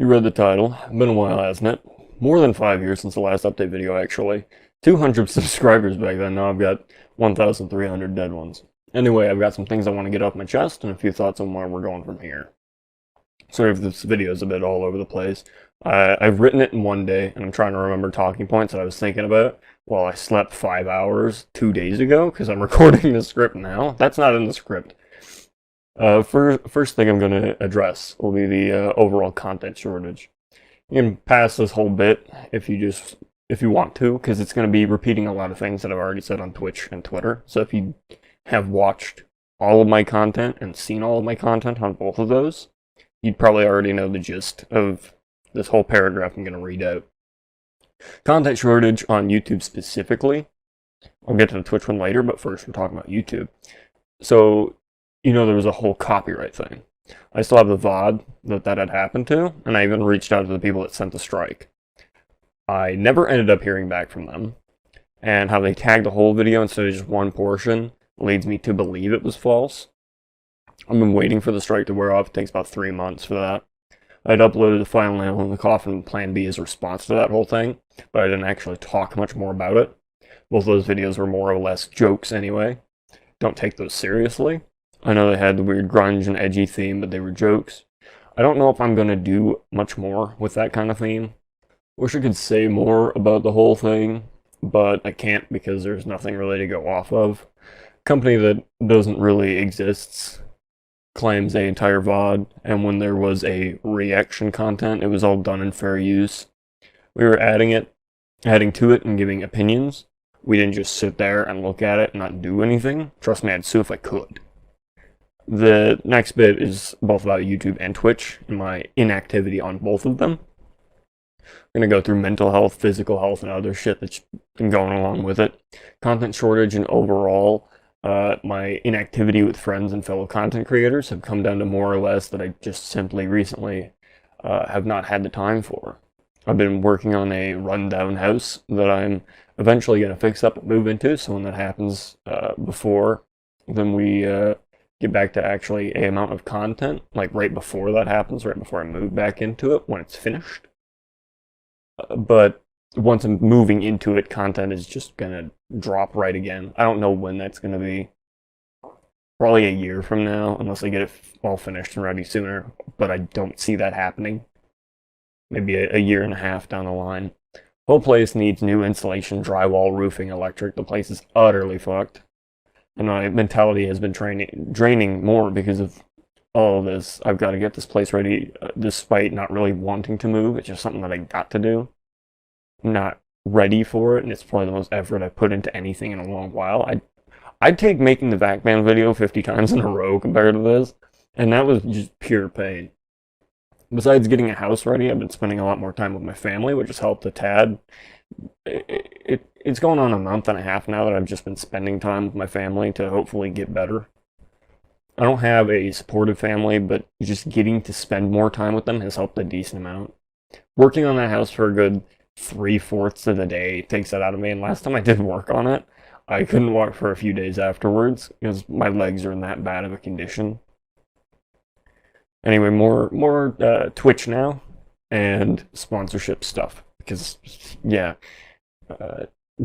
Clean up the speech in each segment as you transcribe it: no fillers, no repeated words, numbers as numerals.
You read the title. Been a while, hasn't it? More than 5 years since the last update video, actually. 200 subscribers back then, now I've got 1,300 dead ones. Anyway, I've got some things I want to get off my chest and a few thoughts on where we're going from here. Sorry if this video is a bit all over the place. I've written it in one day, and I'm trying to remember talking points that I was thinking about while I slept 5 hours 2 days ago, because I'm recording the script now. That's not in the script. First thing I'm going to address will be the overall content shortage. You can pass this whole bit if you want to, because it's going to be repeating a lot of things that I've already said on Twitch and Twitter. So if you have watched all of my content and seen all of my content on both of those, you'd probably already know the gist of this whole paragraph I'm going to read out. Content shortage on YouTube specifically. I'll get to the Twitch one later, but first we're talking about YouTube. So, there was a whole copyright thing. I still have the VOD that had happened to, and I even reached out to the people that sent the strike. I never ended up hearing back from them, and how they tagged the whole video instead of just one portion leads me to believe it was false. I've been waiting for the strike to wear off. It takes about 3 months for that. I'd uploaded the final nail in the coffin Plan B as a response to that whole thing, but I didn't actually talk much more about it. Both those videos were more or less jokes anyway. Don't take those seriously. I know they had the weird grunge and edgy theme, but they were jokes. I don't know if I'm going to do much more with that kind of theme. Wish I could say more about the whole thing, but I can't because there's nothing really to go off of. Company that doesn't really exist claims the entire VOD, and when there was a reaction content, it was all done in fair use. We were adding to it and giving opinions. We didn't just sit there and look at it and not do anything. Trust me, I'd sue if I could. The next bit is both about YouTube and Twitch, and my inactivity on both of them. I'm going to go through mental health, physical health, and other shit that's been going along with it. Content shortage and overall, my inactivity with friends and fellow content creators have come down to more or less that I just simply recently have not had the time for. I've been working on a rundown house that I'm eventually going to fix up and move into, so when that happens before, then we get back to actually a amount of content, like right before that happens, right before I move back into it, when it's finished. But once I'm moving into it, content is just gonna drop right again. I don't know when that's gonna be. Probably a year from now, unless I get it all finished and ready sooner, but I don't see that happening. Maybe a year and a half down the line. Whole place needs new insulation, drywall, roofing, electric. The place is utterly fucked. And my mentality has been draining more because of all of this. I've got to get this place ready, despite not really wanting to move. It's just something that I got to do. I'm not ready for it, and it's probably the most effort I've put into anything in a long while. I'd take making the VacBand video 50 times in a row compared to this, and that was just pure pain. Besides getting a house ready, I've been spending a lot more time with my family, which has helped a tad. It's going on a month and a half now that I've just been spending time with my family to hopefully get better. I don't have a supportive family, but just getting to spend more time with them has helped a decent amount. Working on that house for a good 3/4 of the day takes that out of me, and last time I did work on it, I couldn't walk for a few days afterwards because my legs are in that bad of a condition. Anyway, more Twitch now and sponsorship stuff, because yeah,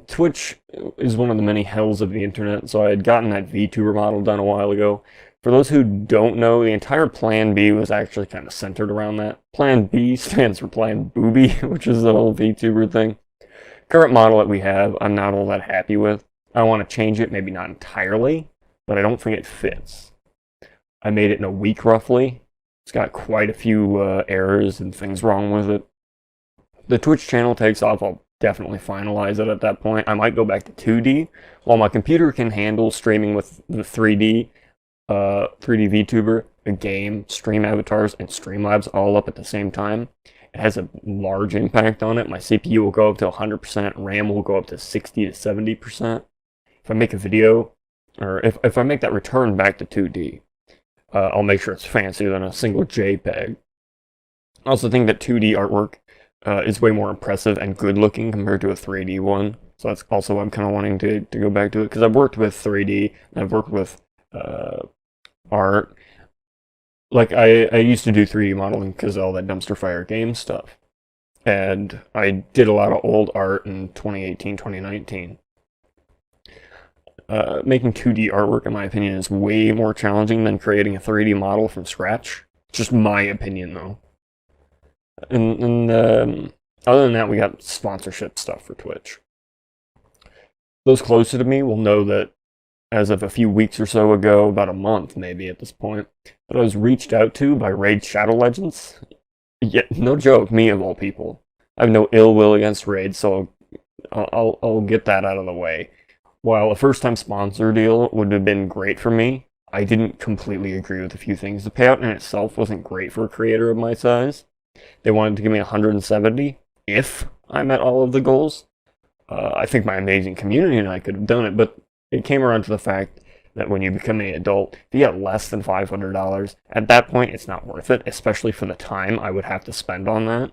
Twitch is one of the many hells of the internet. So I had gotten that VTuber model done a while ago. For those who don't know, the entire Plan B was actually kind of centered around that. Plan B stands for Plan Booby, which is the whole VTuber thing. Current model that we have, I'm not all that happy with. I want to change it, maybe not entirely, but I don't think it fits. I made it in a week roughly. It's got quite a few errors and things wrong with it. The Twitch channel takes off, I'll definitely finalize it at that point. I might go back to 2D. While my computer can handle streaming with the 3D VTuber, a game, stream avatars, and Streamlabs all up at the same time, it has a large impact on it. My CPU will go up to 100%, RAM will go up to 60 to 70%. If I make a video, or if I make that return back to 2D, I'll make sure it's fancier than a single JPEG. I also think that 2D artwork is way more impressive and good looking compared to a 3D one. So that's also why I'm kind of wanting to go back to it, because I've worked with 3D, and I've worked with art, like I used to do 3D modeling because of all that dumpster fire game stuff. And I did a lot of old art in 2018, 2019. Making 2D artwork, in my opinion, is way more challenging than creating a 3D model from scratch. Just my opinion, though. And other than that, we got sponsorship stuff for Twitch. Those closer to me will know that as of a few weeks or so ago, about a month maybe at this point, that I was reached out to by Raid Shadow Legends. Yeah, no joke, me of all people. I have no ill will against Raid, so I'll get that out of the way. While a first-time sponsor deal would have been great for me, I didn't completely agree with a few things. The payout in itself wasn't great for a creator of my size. They wanted to give me 170 if I met all of the goals. I think my amazing community and I could have done it, but it came around to the fact that when you become an adult, if you get less than $500, at that point it's not worth it, especially for the time I would have to spend on that.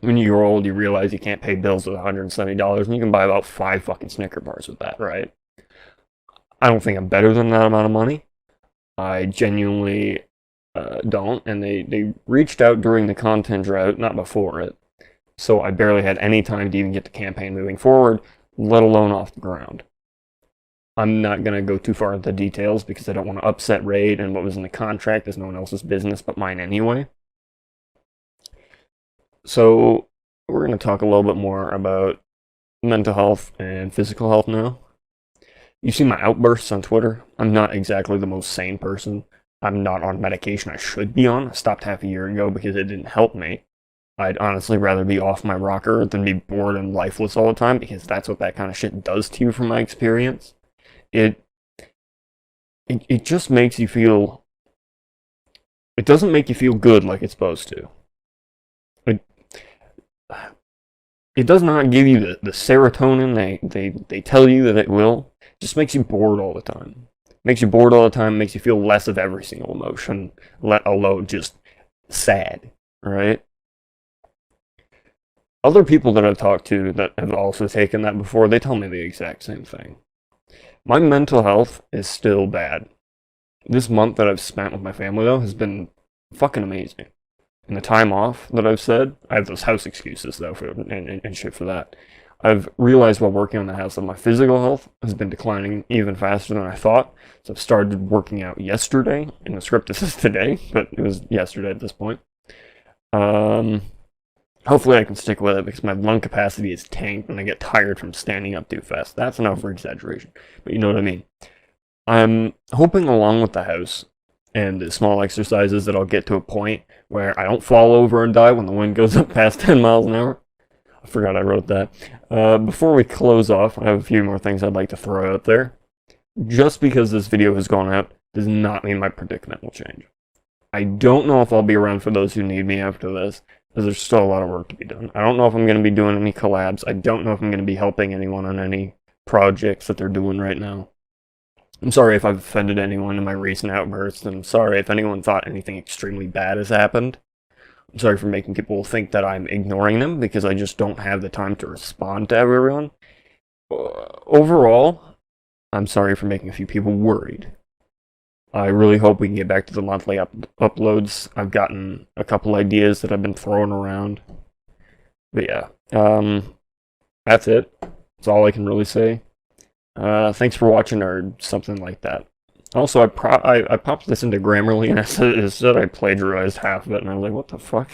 When you're old, you realize you can't pay bills with $170, and you can buy about 5 fucking Snicker bars with that, right? I don't think I'm better than that amount of money. I genuinely don't, and they reached out during the content drought, not before it. So I barely had any time to even get the campaign moving forward, let alone off the ground. I'm not going to go too far into details because I don't want to upset Raid, and what was in the contract is no one else's business but mine anyway. So we're going to talk a little bit more about mental health and physical health now. You see my outbursts on Twitter. I'm not exactly the most sane person. I'm not on medication I should be on. I stopped half a year ago because it didn't help me. I'd honestly rather be off my rocker than be bored and lifeless all the time, because that's what that kind of shit does to you from my experience. It just makes you feel... It doesn't make you feel good like it's supposed to. It does not give you the serotonin they tell you that it will. It just makes you bored all the time. Makes you bored all the time, makes you feel less of every single emotion, let alone just sad, right? Other people that I've talked to that have also taken that before, they tell me the exact same thing. My mental health is still bad. This month that I've spent with my family, though, has been fucking amazing. And the time off that I've said, I have those house excuses, though, and shit for that. I've realized while working on the house that my physical health has been declining even faster than I thought. So I've started working out yesterday. In the script, this is today, but it was yesterday at this point. Hopefully I can stick with it because my lung capacity is tanked and I get tired from standing up too fast. That's enough for exaggeration, but you know what I mean. I'm hoping along with the house and the small exercises that I'll get to a point where I don't fall over and die when the wind goes up past 10 miles an hour. I forgot I wrote that. Before we close off, I have a few more things I'd like to throw out there. Just because this video has gone out does not mean my predicament will change. I don't know if I'll be around for those who need me after this, because there's still a lot of work to be done. I don't know if I'm going to be doing any collabs. I don't know if I'm going to be helping anyone on any projects that they're doing right now. I'm sorry if I've offended anyone in my recent outbursts, and I'm sorry if anyone thought anything extremely bad has happened. I'm sorry for making people think that I'm ignoring them, because I just don't have the time to respond to everyone. Overall, I'm sorry for making a few people worried. I really hope we can get back to the monthly uploads. I've gotten a couple ideas that I've been throwing around. But yeah, that's it. That's all I can really say. Thanks for watching, or something like that. Also, I popped this into Grammarly, and it said I plagiarized half of it, and I was like, what the fuck?